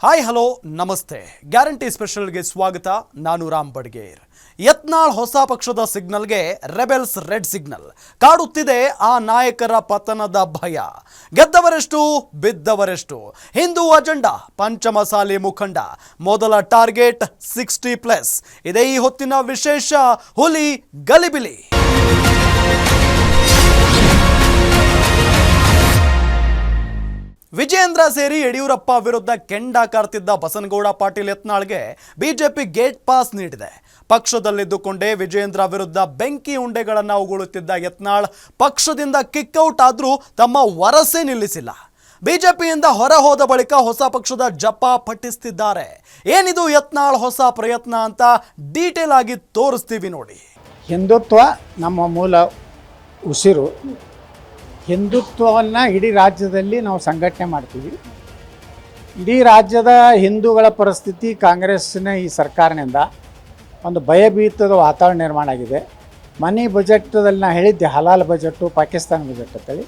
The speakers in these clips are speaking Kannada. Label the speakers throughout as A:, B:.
A: ಹಾಯ್ ಹಲೋ ನಮಸ್ತೆ. ಗ್ಯಾರಂಟಿ ಸ್ಪೆಷಲ್ಗೆ ಸ್ವಾಗತ. ನಾನು ರಾಮ್ ಬಡ್ಗೇರ್. ಯತ್ನಾಳ್ ಹೊಸ ಪಕ್ಷದ ಸಿಗ್ನಲ್ಗೆ ರೆಬೆಲ್ಸ್ ರೆಡ್ ಸಿಗ್ನಲ್. ಕಾಡುತ್ತಿದೆ ಆ ನಾಯಕರ ಪತನದ ಭಯ. ಗೆದ್ದವರೆಷ್ಟು ಬಿದ್ದವರೆಷ್ಟು. ಹಿಂದೂ ಅಜೆಂಡಾ ಪಂಚಮಸಾಲಿ ಮುಖಂಡ. ಮೊದಲ ಟಾರ್ಗೆಟ್ 60+. ಇದೇ ಈ ಹೊತ್ತಿನ ವಿಶೇಷ ಹುಲಿ ಗಲಿಬಿಲಿ. ವಿಜಯೇಂದ್ರ ಸೇರಿ ಯಡಿಯೂರಪ್ಪ ವಿರುದ್ಧ ಕೆಂಡ ಕಾರ್ತಿದ್ದ ಬಸನಗೌಡ ಪಾಟೀಲ್ ಯತ್ನಾಳ್ಗೆ ಬಿಜೆಪಿ ಗೇಟ್ ಪಾಸ್ ನೀಡಿದೆ. ಪಕ್ಷದಲ್ಲಿದ್ದುಕೊಂಡೇ ವಿಜಯೇಂದ್ರ ವಿರುದ್ಧ ಬೆಂಕಿ ಉಂಡೆಗಳನ್ನು ಉಗುಳುತ್ತಿದ್ದ ಯತ್ನಾಳ್ ಪಕ್ಷದಿಂದ ಕಿಕ್ಔಟ್ ಆದರೂ ತಮ್ಮ ವರಸೆ ನಿಲ್ಲಿಸಿಲ್ಲ. ಬಿಜೆಪಿಯಿಂದ ಹೊರ ಹೋದ ಬಳಿಕ ಹೊಸ ಪಕ್ಷದ ಜಪ ಪಠಿಸ್ತಿದ್ದಾರೆ. ಏನಿದು ಯತ್ನಾಳ್ ಹೊಸ ಪ್ರಯತ್ನ ಅಂತ ಡೀಟೇಲ್ ಆಗಿ ತೋರಿಸ್ತೀವಿ ನೋಡಿ.
B: ಹಿಂದುತ್ವ ನಮ್ಮ ಮೂಲ ಉಸಿರು. ಹಿಂದುತ್ವವನ್ನು ಇಡೀ ರಾಜ್ಯದಲ್ಲಿ ನಾವು ಸಂಘಟನೆ ಮಾಡ್ತೀವಿ. ಇಡೀ ರಾಜ್ಯದ ಹಿಂದೂಗಳ ಪರಿಸ್ಥಿತಿ ಕಾಂಗ್ರೆಸ್ಸಿನ ಈ ಸರ್ಕಾರದಿಂದ ಒಂದು ಭಯಭೀತದ ವಾತಾವರಣ ನಿರ್ಮಾಣ ಆಗಿದೆ. ಮನಿ ಬಜೆಟ್ದಲ್ಲಿ ನಾನು ಹೇಳಿದ್ದೆ, ಹಲಾಲ್ ಬಜೆಟು, ಪಾಕಿಸ್ತಾನ ಬಜೆಟ್ ಅಂತೇಳಿ.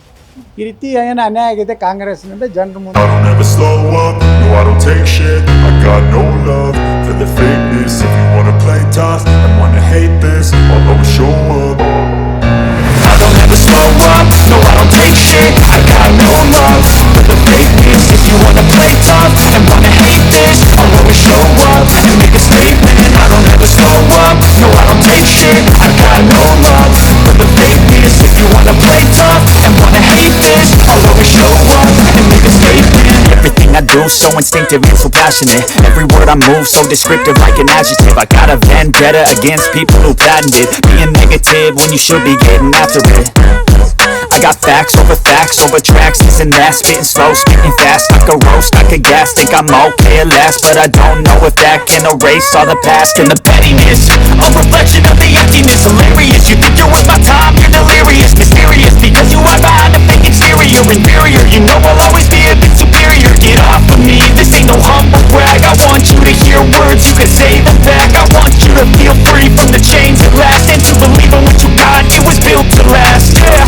B: ಈ ರೀತಿ ಏನು ಅನ್ಯಾಯ ಆಗಿದೆ ಕಾಂಗ್ರೆಸ್ನಿಂದ ಜನರ ಮುಂದೆ.
C: Slow up, no I don't take shit, I got no love for the fakeness. If you wanna play tough and wanna hate this, I'll always show up and make a statement. I don't ever slow up, no I don't take shit, I got no love for the fakeness. If you wanna play tough and wanna hate this, I'll always show up and make a statement. Everything I do so instinctive and so passionate. Every word I move so descriptive like an adjective. I got a vendetta against people who patented being negative when you should be getting after it. I got facts over tracks, isn't that spitting slow, spitting fast, like a roast, like a gas, think I'm okay at last, but I don't know if that can erase all the past and the pettiness, a reflection of the emptiness, hilarious, you think you're worth my time, you're delirious, mysterious, because you are behind a fake exterior, inferior, you know I'll always be a bit superior, get off of me, this ain't no humble brag, I want you to hear words, you can say them back, I want you to feel free from the chains at last, and to believe in what you got, it was built to last, yeah.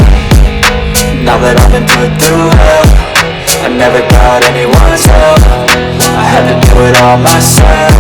C: Now that I've been put through hell, I never got anyone's help, I had to do it all myself.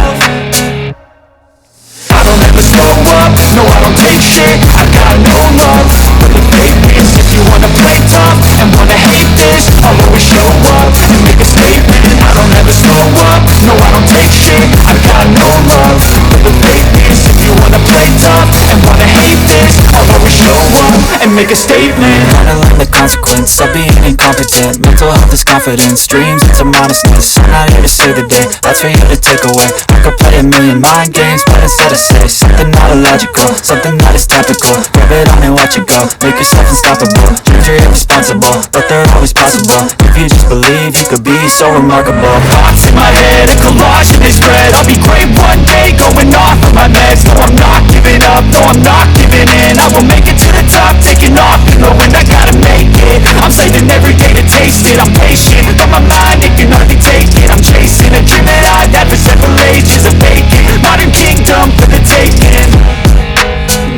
C: I don't ever slow up, no I don't take shit, I got no love for the fakeness. If you wanna play tough and wanna hate this, I'll always show up and make a statement. I don't ever slow up, no I don't take shit, I got no love for the fakeness. If you wanna play tough and wanna hate this, I'll always show up and make a statement. Gotta learn the consequence of being incompetent. Mental health is confidence, dreams and some honestness. I'm not here to save the day, that's for you to take away. I could play a million mind games, but instead I say something not illogical, something that is topical. Grab it on and watch it go, make yourself unstoppable. Dreams are irresponsible, but they're always possible. If you just believe, you could be so remarkable. Thoughts in my head, a collage in this red. I'll be great one day, going off of my meds. No I'm not giving up, no I'm not giving in. I will make it to the top, taking off, knowing I gotta make it. I'm saving every day to taste it, I'm patient, but my mind, it can hardly take it. I'm chasing a dream that I've had for several ages, a vacant modern kingdom for the taking.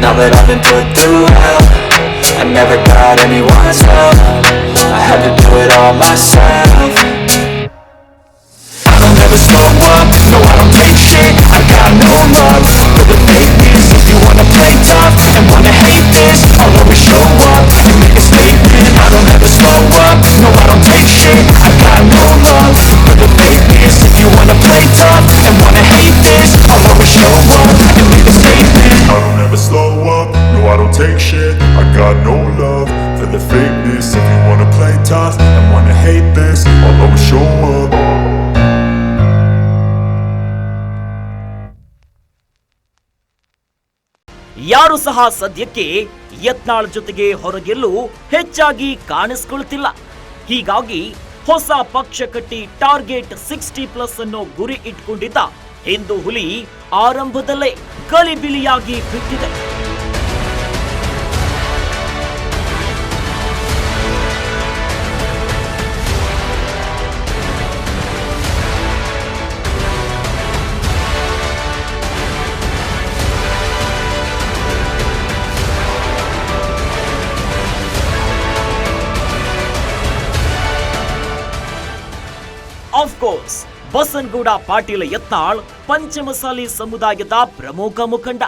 C: Now that I've been put through hell, I never got anyone's help, I had to do it all myself. I don't ever slow up, no I don't take shit, I got no love for the fakeness. If you wanna play tough and wanna hate this, I'll always show up and make a statement. I don't ever slow up, no I don't take shit, I got no love for the fakeness. If you wanna play tough and wanna hate this, I'll always show up and make a statement.
D: I don't ever slow up, no I don't take shit, I got no love for the fakeness. If you wanna play tough and wanna hate this, I'll always show up.
E: ಯಾರು ಸಹ ಸದ್ಯಕ್ಕೆ ಯತ್ನಾಳ್ ಜೊತೆಗೆ ಹೊರಗೆಲ್ಲೂ ಹೆಚ್ಚಾಗಿ ಕಾಣಿಸ್ಕೊಳ್ತಿಲ್ಲ. ಹೀಗಾಗಿ ಹೊಸ ಪಕ್ಷ ಕಟ್ಟಿ ಟಾರ್ಗೆಟ್ 60+ ಅನ್ನೋ ಗುರಿ ಇಟ್ಕೊಂಡಿದ್ದ ಹಿಂದೂ ಹುಲಿ ಆರಂಭದಲ್ಲೇ ಗಲಿಬಿಲಿಯಾಗಿ ಬಿಟ್ಟಿದೆ. ಆಫ್ ಕೋರ್ಸ್ ಬಸನಗೌಡ ಪಾಟೀಲ್ ಯತ್ನಾಳ್ ಪಂಚಮಸಾಲಿ ಸಮುದಾಯದ ಪ್ರಮುಖ ಮುಖಂಡ.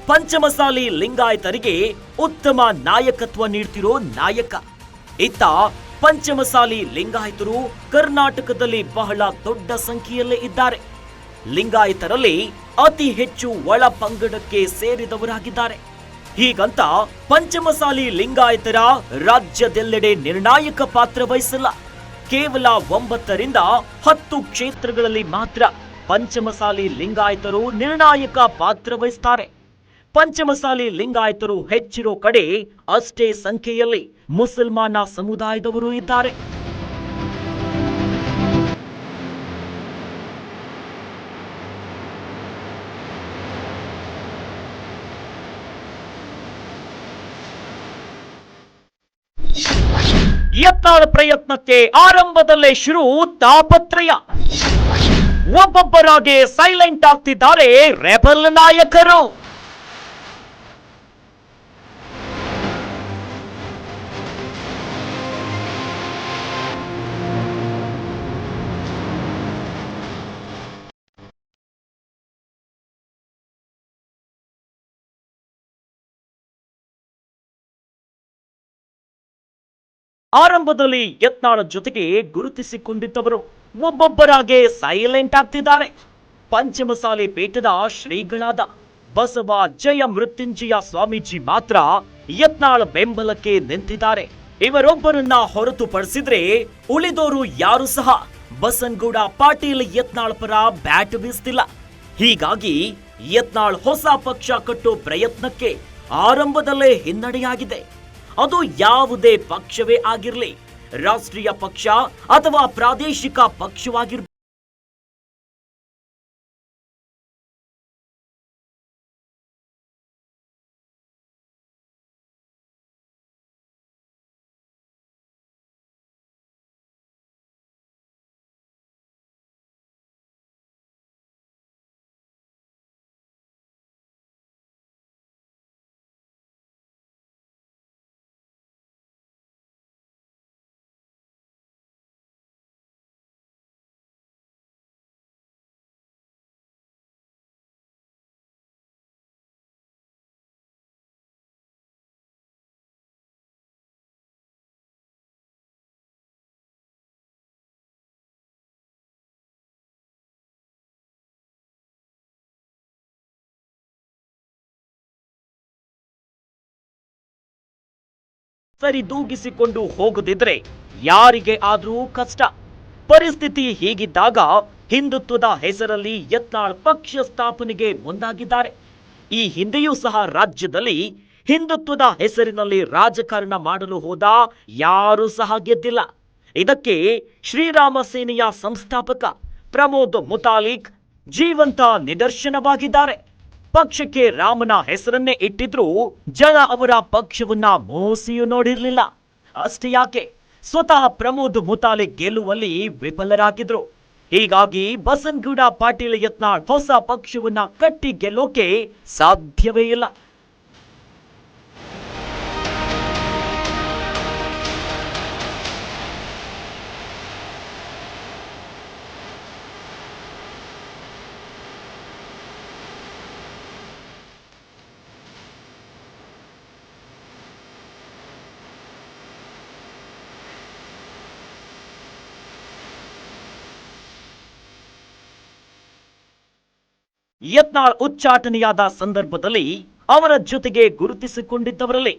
E: ಪಂಚಮಸಾಲಿ ಲಿಂಗಾಯತರಿಗೆ ಉತ್ತಮ ನಾಯಕತ್ವ ನೀಡ್ತಿರೋ ನಾಯಕ. ಇತ್ತ ಪಂಚಮಸಾಲಿ ಲಿಂಗಾಯತರು ಕರ್ನಾಟಕದಲ್ಲಿ ಬಹಳ ದೊಡ್ಡ ಸಂಖ್ಯೆಯಲ್ಲೇ ಇದ್ದಾರೆ. ಲಿಂಗಾಯತರಲ್ಲಿ ಅತಿ ಹೆಚ್ಚು ಒಳ ಪಂಗಡಕ್ಕೆ ಸೇರಿದವರಾಗಿದ್ದಾರೆ. ಹೀಗಂತ ಪಂಚಮಸಾಲಿ ಲಿಂಗಾಯತರ ರಾಜ್ಯದೆಲ್ಲೆಡೆ ನಿರ್ಣಾಯಕ ಪಾತ್ರ ವಹಿಸಲ್ಲ. ಕೇವಲ 9 ರಿಂದ 10 ಕ್ಷೇತ್ರಗಳಲ್ಲಿ ಮಾತ್ರ ಪಂಚಮಸಾಲಿ ಲಿಂಗಾಯತರು ನಿರ್ಣಾಯಕ ಪಾತ್ರ ವಹಿಸ್ತಾರೆ. ಪಂಚಮಸಾಲಿ ಲಿಂಗಾಯತರು ಹೆಚ್ಚಿರೋ ಕಡೆ ಅಷ್ಟೇ ಸಂಖ್ಯೆಯಲ್ಲಿ ಮುಸಲ್ಮಾನ ಸಮುದಾಯದವರು ಇದ್ದಾರೆ. ಯತ್ನಾಳ್ ಪ್ರಯತ್ನಕ್ಕೆ ಆರಂಭದಲ್ಲೇ ಶುರು ತಾಪತ್ರಯ. ಒಬ್ಬೊಬ್ಬರಾಗೆ ಸೈಲೆಂಟ್ ಆಗ್ತಿದ್ದಾರೆ ರೆಬಲ್ ನಾಯಕರು. ಆರಂಭದಲ್ಲಿ ಯತ್ನಾಳ್ ಜೊತೆಗೆ ಗುರುತಿಸಿಕೊಂಡಿದ್ದವರು ಒಬ್ಬೊಬ್ಬರಾಗೆ ಸೈಲೆಂಟ್ ಆಗ್ತಿದ್ದಾರೆ. ಪಂಚಮಸಾಲಿ ಪೀಠದ ಶ್ರೀಗಳಾದ ಬಸವ ಜಯ ಮೃತ್ಯುಂಜಯ ಸ್ವಾಮೀಜಿ ಮಾತ್ರ ಯತ್ನಾಳ್ ಬೆಂಬಲಕ್ಕೆ ನಿಂತಿದ್ದಾರೆ. ಇವರೊಬ್ಬರನ್ನ ಹೊರತುಪಡಿಸಿದ್ರೆ ಉಳಿದೋರು ಯಾರು ಸಹ ಬಸನಗೌಡ ಪಾಟೀಲ್ ಯತ್ನಾಳ್ ಪರ ಬ್ಯಾಟ್ ಬೀಸ್ತಿಲ್ಲ. ಹೀಗಾಗಿ ಯತ್ನಾಳ್ ಹೊಸ ಪಕ್ಷ ಕಟ್ಟೋ ಪ್ರಯತ್ನಕ್ಕೆ ಆರಂಭದಲ್ಲೇ ಹಿನ್ನಡೆಯಾಗಿದೆ. ಅದು ಯಾವುದೇ ಪಕ್ಷವೇ ಆಗಿರಲಿ, ರಾಷ್ಟ್ರೀಯ ಪಕ್ಷ ಅಥವಾ ಪ್ರಾದೇಶಿಕ ಪಕ್ಷವಾಗಿರಲಿ. ಸರಿದೂಗಿಸಿಕೊಂಡು ಹೋಗದಿದ್ರೆ ಯಾರಿಗೆ ಆದ್ರೂ ಕಷ್ಟ. ಪರಿಸ್ಥಿತಿ ಹೀಗಿದ್ದಾಗ ಹಿಂದುತ್ವದ ಹೆಸರಲ್ಲಿ ಯತ್ನಾಳ್ ಪಕ್ಷ ಸ್ಥಾಪನೆಗೆ ಮುಂದಾಗಿದ್ದಾರೆ. ಈ ಹಿಂದೆಯೂ ಸಹ ರಾಜ್ಯದಲ್ಲಿ ಹಿಂದುತ್ವದ ಹೆಸರಿನಲ್ಲಿ ರಾಜಕಾರಣ ಮಾಡಲು ಹೋದ ಯಾರೂ ಸಹ ಗೆದ್ದಿಲ್ಲ. ಇದಕ್ಕೆ ಶ್ರೀರಾಮ ಸೇನೆಯ ಸಂಸ್ಥಾಪಕ ಪ್ರಮೋದ್ ಮುತಾಲಿಕ್ ಜೀವಂತ ನಿದರ್ಶನವಾಗಿದ್ದಾರೆ. ಪಕ್ಷಕ್ಕೆ ರಾಮನ ಹೆಸರನ್ನೇ ಇಟ್ಟಿದ್ರೂ ಜನ ಅವರ ಪಕ್ಷವನ್ನ ಮೋಸಿಯೂ ನೋಡಿರ್ಲಿಲ್ಲ. ಅಷ್ಟೇ ಯಾಕೆ, ಸ್ವತಃ ಪ್ರಮೋದ್ ಮುತಾಲಿಕ್ ಗೆಲ್ಲುವಲ್ಲಿ ವಿಫಲರಾಗಿದ್ರು. ಹೀಗಾಗಿ ಬಸನಗೌಡ ಪಾಟೀಲ್ ಯತ್ನಾಳ್ ಹೊಸ ಪಕ್ಷವನ್ನ ಕಟ್ಟಿ ಗೆಲ್ಲೋಕೆ ಸಾಧ್ಯವೇ ಇಲ್ಲ. ಯತ್ನಾಳ್ ಉಚ್ಚಾಟನೆಯಾದ ಸಂದರ್ಭದಲ್ಲಿ ಅವರ ಜೊತೆಗೆ ಗುರುತಿಸಿಕೊಂಡಿದ್ದವರಲ್ಲಿ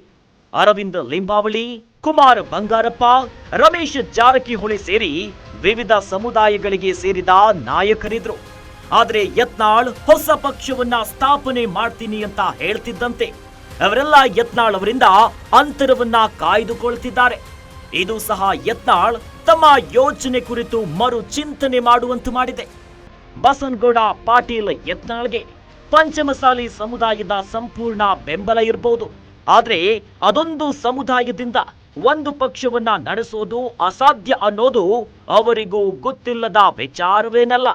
E: ಅರವಿಂದ್ ಲಿಂಬಾವಳಿ, ಕುಮಾರ್ ಬಂಗಾರಪ್ಪ, ರಮೇಶ್ ಜಾರಕಿಹೊಳಿ ಸೇರಿ ವಿವಿಧ ಸಮುದಾಯಗಳಿಗೆ ಸೇರಿದ ನಾಯಕರಿದ್ರು. ಆದ್ರೆ ಯತ್ನಾಳ್ ಹೊಸ ಪಕ್ಷವನ್ನ ಸ್ಥಾಪನೆ ಮಾಡ್ತೀನಿ ಅಂತ ಹೇಳ್ತಿದ್ದಂತೆ ಅವರೆಲ್ಲ ಯತ್ನಾಳ್ ಅವರಿಂದ ಅಂತರವನ್ನ ಕಾಯ್ದುಕೊಳ್ತಿದ್ದಾರೆ. ಇದು ಸಹ ಯತ್ನಾಳ್ ತಮ್ಮ ಯೋಜನೆ ಕುರಿತು ಮರು ಚಿಂತನೆ ಮಾಡುವಂತೆ ಮಾಡಿದೆ. ಬಸನಗೌಡ ಪಾಟೀಲ್ ಯತ್ನಾಳ್ಗೆ ಪಂಚಮಸಾಲಿ ಸಮುದಾಯದ ಸಂಪೂರ್ಣ ಬೆಂಬಲ ಇರಬಹುದು. ಆದ್ರೆ ಅದೊಂದು ಸಮುದಾಯದಿಂದ ಒಂದು ಪಕ್ಷವನ್ನ ನಡೆಸೋದು ಅಸಾಧ್ಯ ಅನ್ನೋದು ಅವರಿಗೂ ಗೊತ್ತಿಲ್ಲದ ವಿಚಾರವೇನಲ್ಲ.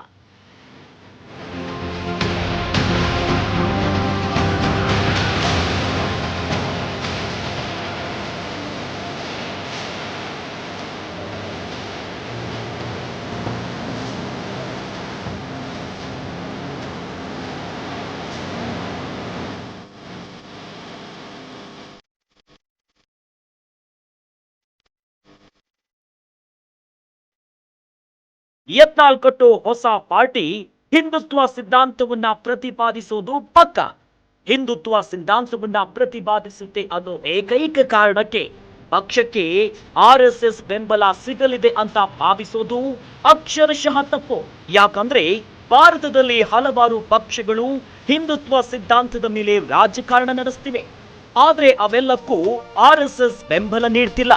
E: ಯತ್ನಾಳ್ ಕಟ್ಟೋ ಹೊಸ ಪಾರ್ಟಿ ಹಿಂದುತ್ವ ಸಿದ್ಧಾಂತವನ್ನ ಪ್ರತಿಪಾದಿಸೋದು ಪಕ್ಕ. ಹಿಂದುತ್ವ ಸಿದ್ಧಾಂತವನ್ನ ಪ್ರತಿಪಾದಿಸುತ್ತೆ ಅನ್ನೋ ಏಕೈಕ ಕಾರಣಕ್ಕೆ ಪಕ್ಷಕ್ಕೆ RSS ಬೆಂಬಲ ಸಿಗಲಿದೆ ಅಂತ ಭಾವಿಸೋದು ಅಕ್ಷರಶಃ ತಪ್ಪು. ಯಾಕಂದ್ರೆ ಭಾರತದಲ್ಲಿ ಹಲವಾರು ಪಕ್ಷಗಳು ಹಿಂದುತ್ವ ಸಿದ್ಧಾಂತದ ಮೇಲೆ ರಾಜಕಾರಣ ನಡೆಸ್ತಿವೆ. ಆದ್ರೆ ಅವೆಲ್ಲಕ್ಕೂ RSS ಬೆಂಬಲ ನೀಡ್ತಿಲ್ಲ.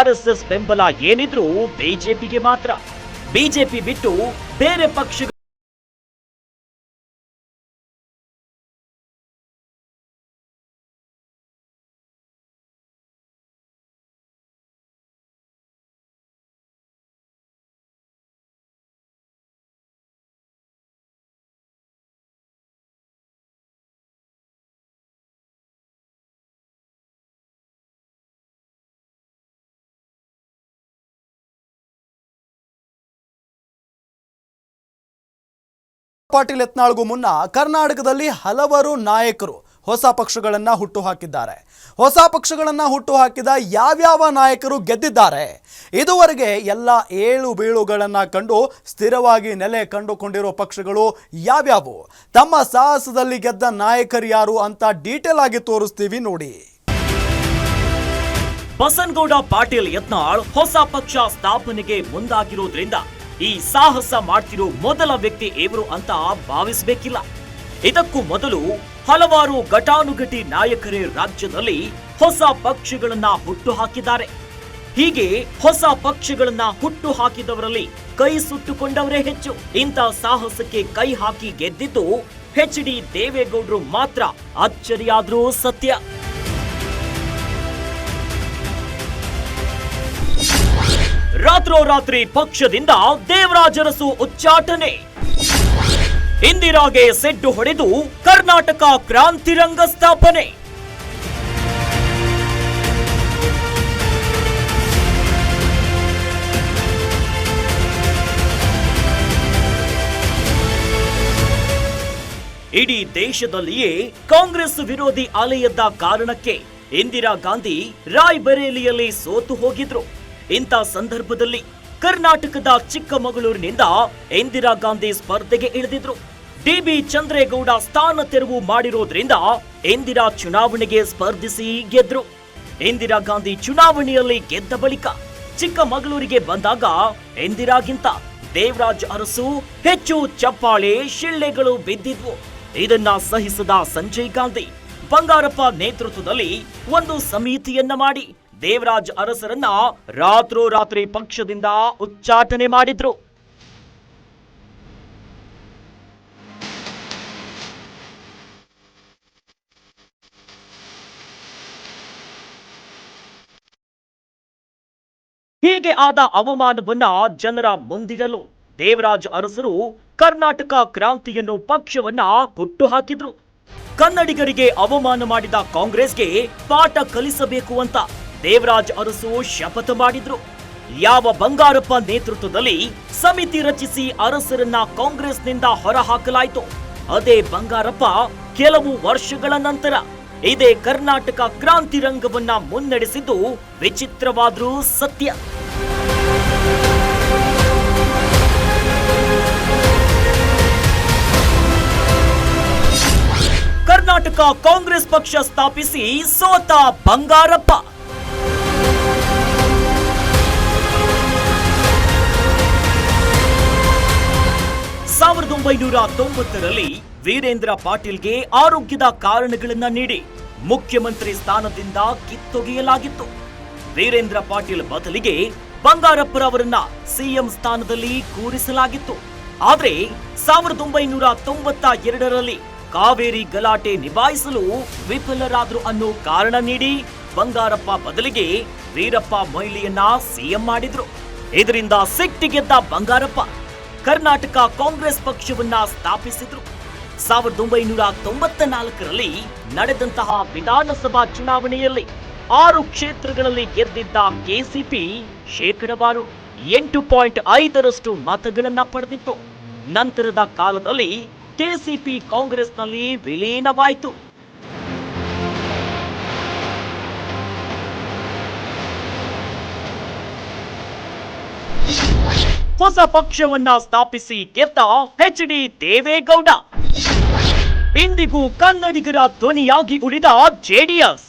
E: RSS ಬೆಂಬಲ ಏನಿದ್ರೂ ಬಿಜೆಪಿಗೆ ಮಾತ್ರ. ಬಿಜೆಪಿ ಬಿಟ್ಟು ಬೇರೆ ಪಕ್ಷಗಳು
A: ಪಾಟೀಲ್ ಯತ್ನಾಳ್ಗೂ ಮುನ್ನ ಕರ್ನಾಟಕದಲ್ಲಿ ಹಲವಾರು ನಾಯಕರು ಹೊಸ ಪಕ್ಷಗಳನ್ನು ಹುಟ್ಟುಹಾಕಿದ್ದಾರೆ. ಹೊಸ ಪಕ್ಷಗಳನ್ನು ಹುಟ್ಟುಹಾಕಿದ ಯಾವ್ಯಾವ ನಾಯಕರು ಗೆದ್ದಿದ್ದಾರೆ? ಇದುವರೆಗೆ ಎಲ್ಲ ಏಳು ಬೀಳುಗಳನ್ನು ಕಂಡು ಸ್ಥಿರವಾಗಿ ನೆಲೆ ಕಂಡುಕೊಂಡಿರೋ ಪಕ್ಷಗಳು ಯಾವ್ಯಾವು? ತಮ್ಮ ಸಾಹಸದಲ್ಲಿ ಗೆದ್ದ ನಾಯಕರು ಯಾರು ಅಂತ ಡೀಟೇಲ್ ಆಗಿ ತೋರಿಸ್ತೀವಿ ನೋಡಿ.
E: ಬಸನಗೌಡ ಪಾಟೀಲ್ ಯತ್ನಾಳ್ ಹೊಸ ಪಕ್ಷ ಸ್ಥಾಪನೆಗೆ ಮುಂದಾಗಿರೋದ್ರಿಂದ ಈ ಸಾಹಸ ಮಾಡ್ತಿರೋ ಮೊದಲ ವ್ಯಕ್ತಿ ಇವರು ಅಂತ ಭಾವಿಸಬೇಕಿಲ್ಲ. ಇದಕ್ಕೂ ಮೊದಲು ಹಲವಾರು ಘಟಾನುಘಟಿ ನಾಯಕರೇ ರಾಜ್ಯದಲ್ಲಿ ಹೊಸ ಪಕ್ಷಗಳನ್ನ ಹುಟ್ಟು ಹಾಕಿದ್ದಾರೆ. ಹೀಗೆ ಹೊಸ ಪಕ್ಷಗಳನ್ನ ಹುಟ್ಟು ಹಾಕಿದವರಲ್ಲಿ ಕೈ ಸುಟ್ಟುಕೊಂಡವರೇ ಹೆಚ್ಚು. ಇಂಥ ಸಾಹಸಕ್ಕೆ ಕೈ ಹಾಕಿ ಗೆದ್ದಿದ್ದು HD ದೇವೇಗೌಡರು ಮಾತ್ರ ಅಚ್ಚರಿಯಾದ್ರೂ ಸತ್ಯ. ರಾತ್ರೋರಾತ್ರಿ ಪಕ್ಷದಿಂದ ದೇವರಾಜ ಅರಸು ಉಚ್ಚಾಟನೆ. ಇಂದಿರಾಗೆ ಸೆಡ್ಡು ಹೊಡೆದು ಕರ್ನಾಟಕ ಕ್ರಾಂತಿರಂಗ ಸ್ಥಾಪನೆ. ಇಡೀ ದೇಶದಲ್ಲಿಯೇ ಕಾಂಗ್ರೆಸ್ ವಿರೋಧಿ ಅಲೆಯದ್ದ ಕಾರಣಕ್ಕೆ ಇಂದಿರಾ ಗಾಂಧಿ ರಾಯ್ಬರೇಲಿಯಲ್ಲಿ ಸೋತು ಹೋಗಿದ್ರು. ಇಂಥ ಸಂದರ್ಭದಲ್ಲಿ ಕರ್ನಾಟಕದ ಚಿಕ್ಕಮಗಳೂರಿನಿಂದ ಇಂದಿರಾ ಗಾಂಧಿ ಸ್ಪರ್ಧೆಗೆ ಇಳಿದಿದ್ರು. DB ಚಂದ್ರೇಗೌಡ ಸ್ಥಾನ ತೆರವು ಮಾಡಿರೋದ್ರಿಂದ ಇಂದಿರಾ ಚುನಾವಣೆಗೆ ಸ್ಪರ್ಧಿಸಿ ಗೆದ್ರು. ಇಂದಿರಾ ಗಾಂಧಿ ಚುನಾವಣೆಯಲ್ಲಿ ಗೆದ್ದ ಬಳಿಕ ಚಿಕ್ಕಮಗಳೂರಿಗೆ ಬಂದಾಗ ಇಂದಿರಾಗಿಂತ ದೇವರಾಜ ಅರಸು ಹೆಚ್ಚು ಚಪ್ಪಾಳೆ ಶಿಳ್ಳೆಗಳು ಬಿದ್ದಿದ್ವು. ಇದನ್ನ ಸಹಿಸದ ಸಂಜಯ್ ಗಾಂಧಿ ಬಂಗಾರಪ್ಪ ನೇತೃತ್ವದಲ್ಲಿ ಒಂದು ಸಮಿತಿಯನ್ನ ಮಾಡಿ ದೇವರಾಜ ಅರಸರನ್ನ ರಾತ್ರೋರಾತ್ರಿ ಪಕ್ಷದಿಂದ ಉಚ್ಚಾಟನೆ ಮಾಡಿದ್ರು. ಹೀಗೆ ಆದ ಅವಮಾನವನ್ನ ಜನರ ಮುಂದಿಡಲು ದೇವರಾಜ ಅರಸರು ಕರ್ನಾಟಕ ಕ್ರಾಂತಿಯನ್ನು ಪಕ್ಷವನ್ನ ಹುಟ್ಟು ಹಾಕಿದ್ರು. ಕನ್ನಡಿಗರಿಗೆ ಅವಮಾನ ಮಾಡಿದ ಕಾಂಗ್ರೆಸ್ಗೆ ಪಾಠ ಕಲಿಸಬೇಕು ಅಂತ ದೇವರಾಜ ಅರಸು ಶಪಥ ಮಾಡಿದ್ರು. ಯಾವ ಬಂಗಾರಪ್ಪ ನೇತೃತ್ವದಲ್ಲಿ ಸಮಿತಿ ರಚಿಸಿ ಅರಸರನ್ನ ಕಾಂಗ್ರೆಸ್ನಿಂದ ಹೊರಹಾಕಲಾಯಿತು, ಅದೇ ಬಂಗಾರಪ್ಪ ಕೆಲವು ವರ್ಷಗಳ ನಂತರ ಇದೇ ಕರ್ನಾಟಕ ಕ್ರಾಂತಿ ರಂಗವನ್ನ ಮುನ್ನಡೆಸಿದ್ದು ವಿಚಿತ್ರವಾದ್ರೂ ಸತ್ಯ. ಕರ್ನಾಟಕ ಕಾಂಗ್ರೆಸ್ ಪಕ್ಷ ಸ್ಥಾಪಿಸಿ ಸೋತ ಬಂಗಾರಪ್ಪ. ಸಾವಿರದ 1990ರಲ್ಲಿ ವೀರೇಂದ್ರ ಪಾಟೀಲ್ಗೆ ಆರೋಗ್ಯದ ಕಾರಣಗಳನ್ನ ನೀಡಿ ಮುಖ್ಯಮಂತ್ರಿ ಸ್ಥಾನದಿಂದ ಕಿತ್ತೊಗೆಯಲಾಗಿತ್ತು. ವೀರೇಂದ್ರ ಪಾಟೀಲ್ ಬದಲಿಗೆ ಬಂಗಾರಪ್ಪರವರನ್ನ ಸಿಎಂ ಸ್ಥಾನದಲ್ಲಿ ಕೂರಿಸಲಾಗಿತ್ತು. ಆದ್ರೆ 1992ರಲ್ಲಿ ಕಾವೇರಿ ಗಲಾಟೆ ನಿಭಾಯಿಸಲು ವಿಫಲರಾದ್ರು ಅನ್ನೋ ಕಾರಣ ನೀಡಿ ಬಂಗಾರಪ್ಪ ಬದಲಿಗೆ ವೀರಪ್ಪ ಮೊಯ್ಲಿಯನ್ನ ಸಿಎಂ ಮಾಡಿದ್ರು. ಇದರಿಂದ ಸಿಟ್ಟಿಗೆದ್ದ ಬಂಗಾರಪ್ಪ ಕರ್ನಾಟಕ ಕಾಂಗ್ರೆಸ್ ಪಕ್ಷವನ್ನ ಸ್ಥಾಪಿಸಿದ್ರು. 1994ರಲ್ಲಿ ನಡೆದಂತಹ ವಿಧಾನಸಭಾ ಚುನಾವಣೆಯಲ್ಲಿ 6 ಕ್ಷೇತ್ರಗಳಲ್ಲಿ ಗೆದ್ದಿದ್ದ ಕೆಸಿಪಿ ಶೇಕಡಾವಾರು 8.5ರಷ್ಟು ಮತಗಳನ್ನ ಪಡೆದಿತ್ತು. ನಂತರದ ಕಾಲದಲ್ಲಿ ಕೆಸಿಪಿ ಕಾಂಗ್ರೆಸ್ನಲ್ಲಿ ವಿಲೀನವಾಯಿತು. ಹೊಸ ಪಕ್ಷವನ್ನ ಸ್ಥಾಪಿಸಿ ಗೆದ್ದ ಎಚ್.ಡಿ. ದೇವೇಗೌಡ ಇಂದಿಗೂ ಕನ್ನಡಿಗರ ಧ್ವನಿಯಾಗಿ ಉಳಿದ ಜೆಡಿಎಸ್.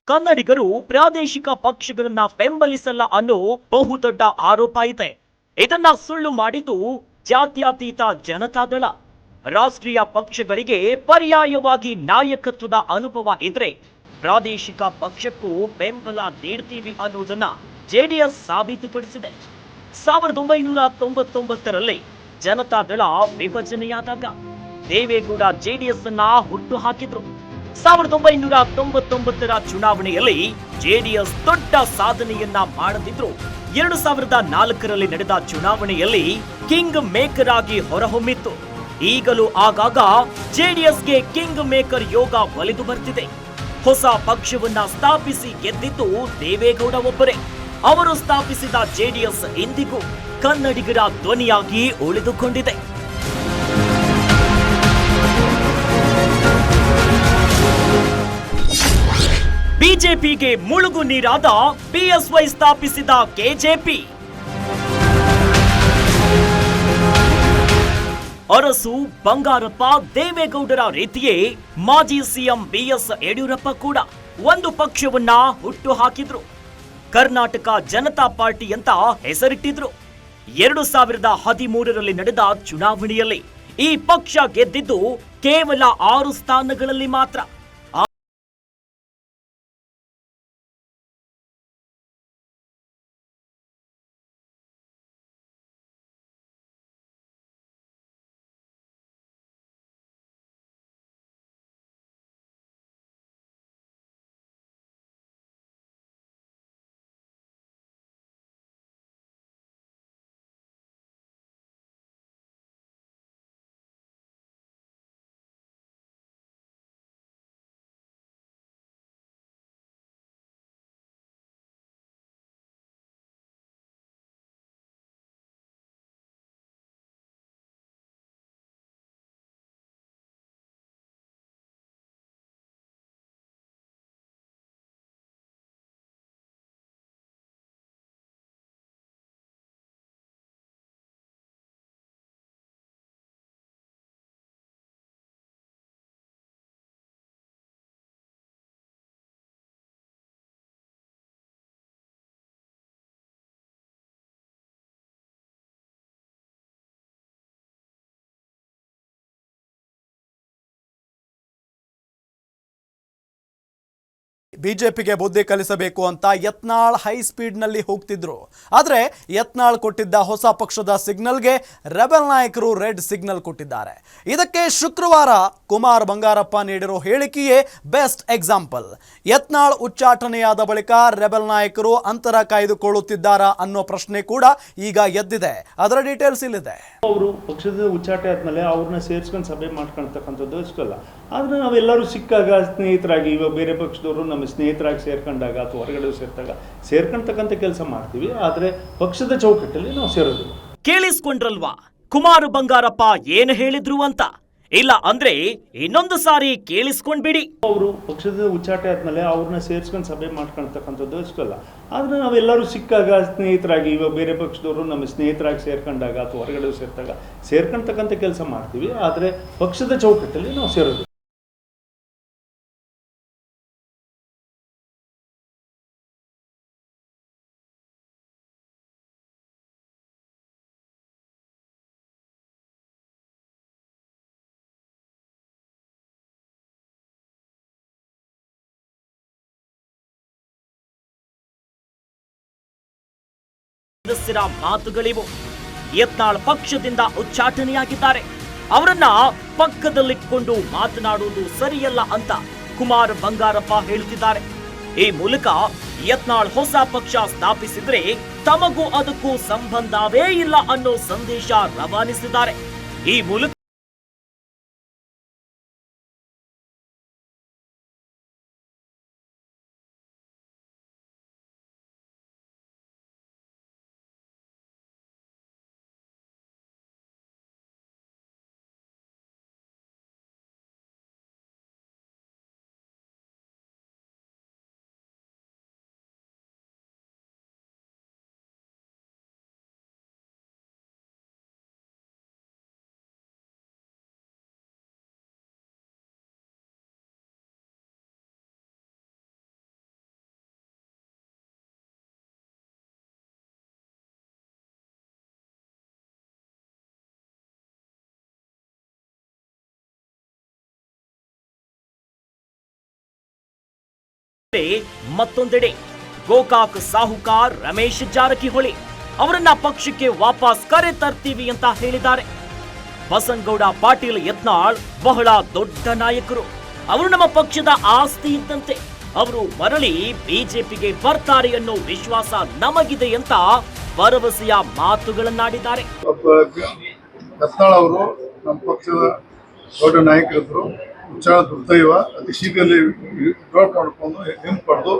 E: ಕನ್ನಡಿಗರು ಪ್ರಾದೇಶಿಕ ಪಕ್ಷಗಳನ್ನ ಬೆಂಬಲಿಸಲ್ಲ ಅನ್ನೋ ಬಹುದೊಡ್ಡ ಆರೋಪ ಇದೆ. ಇದನ್ನ ಸುಳ್ಳು ಮಾಡಿದ್ದು ಜಾತ್ಯತೀತ ಜನತಾದಳ. ರಾಷ್ಟ್ರೀಯ ಪಕ್ಷಗಳಿಗೆ ಪರ್ಯಾಯವಾಗಿ ನಾಯಕತ್ವದ ಅನುಭವ ಇದ್ರೆ ಪ್ರಾದೇಶಿಕ ಪಕ್ಷಕ್ಕೂ ಬೆಂಬಲ ನೀಡ್ತೀವಿ ಅನ್ನೋದನ್ನ ಜೆಡಿಎಸ್ ಸಾಬೀತುಪಡಿಸಿದೆ. 1999ರಲ್ಲಿ ಜನತಾದಳ ವಿಭಜನೆಯಾದಾಗ ದೇವೇಗೌಡ ಜೆಡಿಎಸ್ ಅನ್ನ ಹುಟ್ಟು ಹಾಕಿದ್ರು. 1999ರ ಚುನಾವಣೆಯಲ್ಲಿ ಜೆಡಿಎಸ್ ದೊಡ್ಡ ಸಾಧನೆಯನ್ನ ಮಾಡದಿದ್ರು 2004ರಲ್ಲಿ ನಡೆದ ಚುನಾವಣೆಯಲ್ಲಿ ಕಿಂಗ್ ಮೇಕರ್ ಆಗಿ ಹೊರಹೊಮ್ಮಿತ್ತು. ಈಗಲೂ ಆಗಾಗ ಜೆಡಿಎಸ್ಗೆ ಕಿಂಗ್ ಮೇಕರ್ ಯೋಗ ಒಲಿದು ಬರ್ತಿದೆ. ಹೊಸ ಪಕ್ಷವನ್ನ ಸ್ಥಾಪಿಸಿ ಗೆದ್ದಿದ್ದು ದೇವೇಗೌಡ ಒಬ್ಬರೇ. ಅವರು ಸ್ಥಾಪಿಸಿದ ಜೆಡಿಎಸ್ ಇಂದಿಗೂ ಕನ್ನಡಿಗರ ಧ್ವನಿಯಾಗಿ ಉಳಿದುಕೊಂಡಿದೆ. ಬಿಜೆಪಿಗೆ ಮುಳುಗು ನೀರಾದ ಬಿಎಸ್ವೈ ಸ್ಥಾಪಿಸಿದ ಕೆಜೆಪಿ. ಅರಸು ಬಂಗಾರಪ್ಪ ದೇವೇಗೌಡರ ರೀತಿಯೇ ಮಾಜಿ ಸಿಎಂ ಬಿಎಸ್ ಯಡಿಯೂರಪ್ಪ ಕೂಡ ಒಂದು ಪಕ್ಷವನ್ನ ಹುಟ್ಟು ಹಾಕಿದ್ರು. ಕರ್ನಾಟಕ ಜನತಾ ಪಾರ್ಟಿ ಅಂತ ಹೆಸರಿಟ್ಟಿದ್ರು. 2013ರಲ್ಲಿ ನಡೆದ ಚುನಾವಣೆಯಲ್ಲಿ ಈ ಪಕ್ಷ ಗೆದ್ದಿದ್ದು ಕೇವಲ 6 ಸ್ಥಾನಗಳಲ್ಲಿ ಮಾತ್ರ.
A: ಬಿಜೆಪಿಗೆ ಬುದ್ಧಿ ಕಲಿಸಬೇಕು ಅಂತ ಯತ್ನಾಳ್ ಹೈ ಸ್ಪೀಡ್ನಲ್ಲಿ ಹೋಗ್ತಿದ್ರು. ಆದರೆ ಯತ್ನಾಳ್ ಕೊಟ್ಟಿದ್ದ ಹೊಸ ಪಕ್ಷದ ಸಿಗ್ನಲ್ಗೆ ರೆಬೆಲ್ ನಾಯಕರು ರೆಡ್ ಸಿಗ್ನಲ್ ಕೊಟ್ಟಿದ್ದಾರೆ. ಇದಕ್ಕೆ ಶುಕ್ರವಾರ ಕುಮಾರ್ ಬಂಗಾರಪ್ಪ ನೀಡಿರೋ ಹೇಳಿಕೆಯೇ ಬೆಸ್ಟ್ ಎಕ್ಸಾಂಪಲ್. ಯತ್ನಾಳ್ ಉಚ್ಚಾಟನೆಯಾದ ಬಳಿಕ ರೆಬೆಲ್ ನಾಯಕರು ಅಂತರ ಕಾಯ್ದುಕೊಳ್ಳುತ್ತಿದ್ದಾರಾ ಅನ್ನೋ ಪ್ರಶ್ನೆ ಕೂಡ ಈಗ ಎದ್ದಿದೆ. ಅದರ ಡೀಟೇಲ್ಸ್ ಇಲ್ಲಿದೆ.
F: ಅವರು ಪಕ್ಷದ ಉಚ್ಚಾಟನೆ ಆದ್ಮೇಲೆ ಅವ್ರನ್ನ ಸೇರಿಸ್ಕೊಂಡು ಸಭೆ ಮಾಡ್ಕೊಳ್ತಕ್ಕಂಥದ್ದು ಇಷ್ಟಲ್ಲ. ಆದರೆ ನಾವೆಲ್ಲರೂ ಸಿಕ್ಕಾಗ ಸ್ನೇಹಿತರಾಗಿ, ಇವಾಗ ಬೇರೆ ಪಕ್ಷದವರು ನಮ್ಮ ಸ್ನೇಹಿತರಾಗಿ ಸೇರ್ಕೊಂಡಾಗ ಅಥವಾ ಹೊರಗಡೆ ಸೇರ್ಕೊಂಡತಕ್ಕಂಥ ಕೆಲಸ ಮಾಡ್ತೀವಿ. ಆದರೆ ಪಕ್ಷದ ಚೌಕಟ್ಟಲ್ಲಿ ನಾವು ಸೇರೋದು.
E: ಕೇಳಿಸ್ಕೊಂಡ್ರಲ್ವಾ ಕುಮಾರ್ ಬಂಗಾರಪ್ಪ ಏನು ಹೇಳಿದ್ರು ಅಂತ? ಇಲ್ಲ ಅಂದ್ರೆ ಇನ್ನೊಂದು ಸಾರಿ ಕೇಳಿಸ್ಕೊಂಡ್ಬಿಡಿ.
F: ಅವರು ಪಕ್ಷದ ಉಚ್ಚಾಟನೆ ಆದ್ಮೇಲೆ ಅವ್ರನ್ನ ಸೇರಿಸ್ಕೊಂಡು ಸಭೆ ಮಾಡ್ಕೊಳ್ತಕ್ಕಂಥದ್ದು ಇಷ್ಟಲ್ಲ. ಆದರೆ ನಾವೆಲ್ಲರೂ ಸಿಕ್ಕಾಗ ಸ್ನೇಹಿತರಾಗಿ, ಇವಾಗ ಬೇರೆ ಪಕ್ಷದವರು ನಮ್ಮ ಸ್ನೇಹಿತರಾಗಿ ಸೇರ್ಕೊಂಡಾಗ ಅಥವಾ ಹೊರಗಡೆ ಸೇರ್ಕೊಂಡತಕ್ಕಂಥ ಕೆಲಸ ಮಾಡ್ತೀವಿ. ಆದರೆ ಪಕ್ಷದ ಚೌಕಟ್ಟಲ್ಲಿ ನಾವು ಸೇರೋದು.
E: ಸದಸ್ಯರ ಮಾತುಗಳಿವು. ಯತ್ನಾಳ್ ಪಕ್ಷದಿಂದ ಉಚ್ಚಾಟನೆಯಾಗಿದ್ದಾರೆ. ಅವರನ್ನ ಪಕ್ಕದಲ್ಲಿಟ್ಕೊಂಡು ಮಾತನಾಡುವುದು ಸರಿಯಲ್ಲ ಅಂತ ಕುಮಾರ್ ಬಂಗಾರಪ್ಪ ಹೇಳುತ್ತಿದ್ದಾರೆ. ಈ ಮೂಲಕ ಯತ್ನಾಳ್ ಹೊಸ ಪಕ್ಷ ಸ್ಥಾಪಿಸಿದ್ರೆ ತಮಗೂ ಅದಕ್ಕೂ ಸಂಬಂಧವೇ ಇಲ್ಲ ಅನ್ನೋ ಸಂದೇಶ ರವಾನಿಸಿದ್ದಾರೆ. ಈ ಮೂಲಕ ಮತ್ತೊಂದೆಡೆ ಗೋಕಾಕ್ ಸಾಹುಕಾರ್ ರಮೇಶ್ ಜಾರಕಿಹೊಳಿ ಅವರನ್ನ ಪಕ್ಷಕ್ಕೆ ವಾಪಸ್ ಕರೆ ತರ್ತೀವಿ ಅಂತ ಹೇಳಿದ್ದಾರೆ. ಬಸನಗೌಡ ಪಾಟೀಲ್ ಯತ್ನಾಳ್ ಬಹಳ ದೊಡ್ಡ ನಾಯಕರು. ಅವರು ನಮ್ಮ ಪಕ್ಷದ ಆಸ್ತಿ ಇದ್ದಂತೆ. ಅವರು ಮರಳಿ ಬಿಜೆಪಿಗೆ ಬರ್ತಾರೆ ಅನ್ನೋ ವಿಶ್ವಾಸ ನಮಗಿದೆ ಅಂತ ಭರವಸೆಯ ಮಾತುಗಳನ್ನಾಡಿದ್ದಾರೆ.
G: ಯತ್ನಾಳ್ ಅವರು ನಮ್ಮ ಪಕ್ಷದ ದೊಡ್ಡ ನಾಯಕರಿದ್ರು. ಉಚ್ಚಾರ ದುರ್ದೈವ ಅತಿ ಶೀಘ್ರದಲ್ಲಿ ವಿಡ್ರಾ ಮಾಡ್ಕೊಂಡು ಹಿಂಪಡೆದು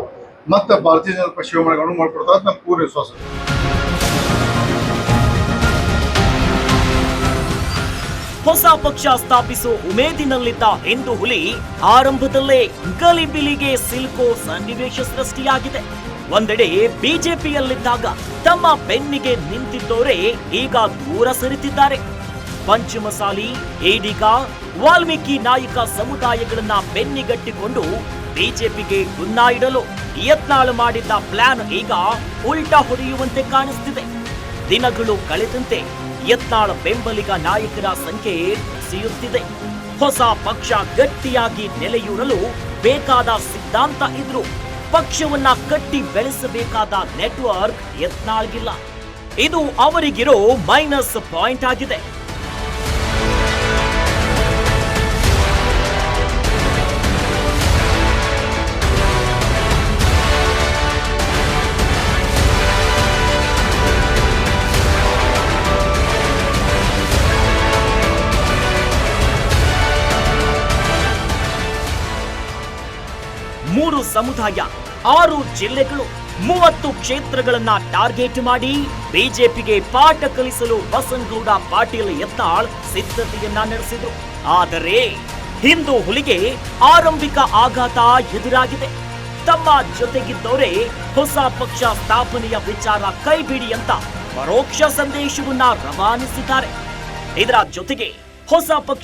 G: ಮತ್ತೆ ಭಾರತೀಯ ಜನತಾ ಪಕ್ಷ ಶಿವಮೊಗ್ಗ ಮಾಡ್ಕೊಡ್ತಾರೆ ನಮ್ಮ ಪೂರ್ಣ ವಿಶ್ವಾಸ.
E: ಹೊಸ ಪಕ್ಷ ಸ್ಥಾಪಿಸೋ ಉಮೇದಿನಲ್ಲಿದ್ದ ಹಿಂದೂ ಹುಲಿ ಆರಂಭದಲ್ಲೇ ಗಲಿಬಿಲಿಗೆ ಸಿಲುಕೋ ಸನ್ನಿವೇಶ ಸೃಷ್ಟಿಯಾಗಿದೆ. ಒಂದೆಡೆ ಬಿಜೆಪಿಯಲ್ಲಿದ್ದಾಗ ತಮ್ಮ ಬೆನ್ನಿಗೆ ನಿಂತಿದ್ದವರೇ ಈಗ ದೂರ ಸರಿತಿದ್ದಾರೆ. ಪಂಚಮಸಾಲಿ, ಏಡಿಗ, ವಾಲ್ಮೀಕಿ ನಾಯಕ ಸಮುದಾಯಗಳನ್ನ ಬೆನ್ನಿಗಟ್ಟಿಕೊಂಡು ಬಿಜೆಪಿಗೆ ಗುನ್ನ ಇಡಲು ಯತ್ನಾಳ್ ಮಾಡಿದ್ದ ಪ್ಲಾನ್ ಈಗ ಉಲ್ಟಾ ಹೊಡೆಯುವಂತೆ ಕಾಣಿಸ್ತಿದೆ. ದಿನಗಳು ಕಳೆದಂತೆ ಯತ್ನಾಳ್ ಬೆಂಬಲಿಗ ನಾಯಕರ ಸಂಖ್ಯೆ ಕುಸಿಯುತ್ತಿದೆ. ಹೊಸ ಪಕ್ಷ ಗಟ್ಟಿಯಾಗಿ ನೆಲೆಯೂರಲು ಬೇಕಾದ ಸಿದ್ಧಾಂತ ಇದ್ರು ಪಕ್ಷವನ್ನ ಕಟ್ಟಿ ಬೆಳೆಸಬೇಕಾದ ನೆಟ್ವರ್ಕ್ ಯತ್ನಾಳ್ಗಿಲ್ಲ. ಇದು ಅವರಿಗಿರೋ ಮೈನಸ್ ಪಾಯಿಂಟ್ ಆಗಿದೆ. ಮೂರು ಸಮುದಾಯ, 6 ಜಿಲ್ಲೆಗಳು, 30 ಕ್ಷೇತ್ರಗಳನ್ನ ಟಾರ್ಗೆಟ್ ಮಾಡಿ ಬಿಜೆಪಿಗೆ ಪಾಠ ಕಲಿಸಲು ಬಸನಗೌಡ ಪಾಟೀಲ್ ಯತ್ನಾಳ್ ಸಿದ್ಧತೆಯನ್ನ ನಡೆಸಿದ್ರು. ಆದರೆ ಹಿಂದೂ ಹುಲಿಗೆ ಆರಂಭಿಕ ಆಘಾತ ಎದುರಾಗಿದೆ. ತಮ್ಮ ಜೊತೆಗಿದ್ದವರೇ ಹೊಸ ಪಕ್ಷ ಸ್ಥಾಪನೆಯ ವಿಚಾರ ಕೈಬಿಡಿ ಅಂತ ಪರೋಕ್ಷ ಸಂದೇಶವನ್ನ ರವಾನಿಸಿದ್ದಾರೆ. ಇದರ ಜೊತೆಗೆ ಹೊಸ ಪಕ್ಷ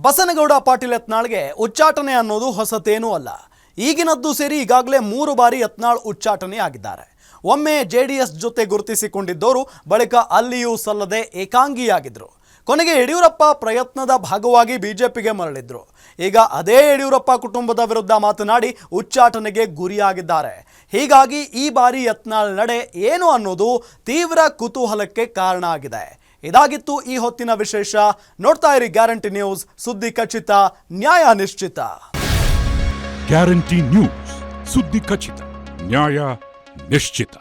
A: ಬಸನಗೌಡ ಪಾಟೀಲ್ ಯತ್ನಾಳ್ಗೆ ಉಚ್ಚಾಟನೆ ಅನ್ನೋದು ಹೊಸತೇನೂ ಅಲ್ಲ. ಈಗಿನದ್ದು ಸೇರಿ ಈಗಾಗಲೇ 3 ಬಾರಿ ಯತ್ನಾಳ್ ಉಚ್ಚಾಟನೆ ಆಗಿದ್ದಾರೆ. ಒಮ್ಮೆ JDS ಜೊತೆ ಗುರುತಿಸಿಕೊಂಡಿದ್ದವರು ಬಳಿಕ ಅಲ್ಲಿಯೂ ಸಲ್ಲದೆ ಏಕಾಂಗಿಯಾಗಿದ್ದರು. ಕೊನೆಗೆ ಯಡಿಯೂರಪ್ಪ ಪ್ರಯತ್ನದ ಭಾಗವಾಗಿ ಬಿಜೆಪಿಗೆ ಮರಳಿದ್ರು. ಈಗ ಅದೇ ಯಡಿಯೂರಪ್ಪ ಕುಟುಂಬದ ವಿರುದ್ಧ ಮಾತನಾಡಿ ಉಚ್ಚಾಟನೆಗೆ ಗುರಿಯಾಗಿದ್ದಾರೆ. ಹೀಗಾಗಿ ಈ ಬಾರಿ ಯತ್ನಾಳ್ ನಡೆ ಏನು ಅನ್ನೋದು ತೀವ್ರ ಕುತೂಹಲಕ್ಕೆ ಕಾರಣ ಆಗಿದೆ. ಇದಾಗಿತ್ತು ಈ ಹೊತ್ತಿನ ವಿಶೇಷ. ನೋಡ್ತಾ ಇರಿ ಗ್ಯಾರಂಟಿ ನ್ಯೂಸ್, ಸುದ್ದಿ ಖಚಿತ, ನ್ಯಾಯ ನಿಶ್ಚಿತ.
H: ಗ್ಯಾರಂಟಿ ನ್ಯೂಸ್, ಸುದ್ದಿ ಖಚಿತ, ನ್ಯಾಯ ನಿಶ್ಚಿತ.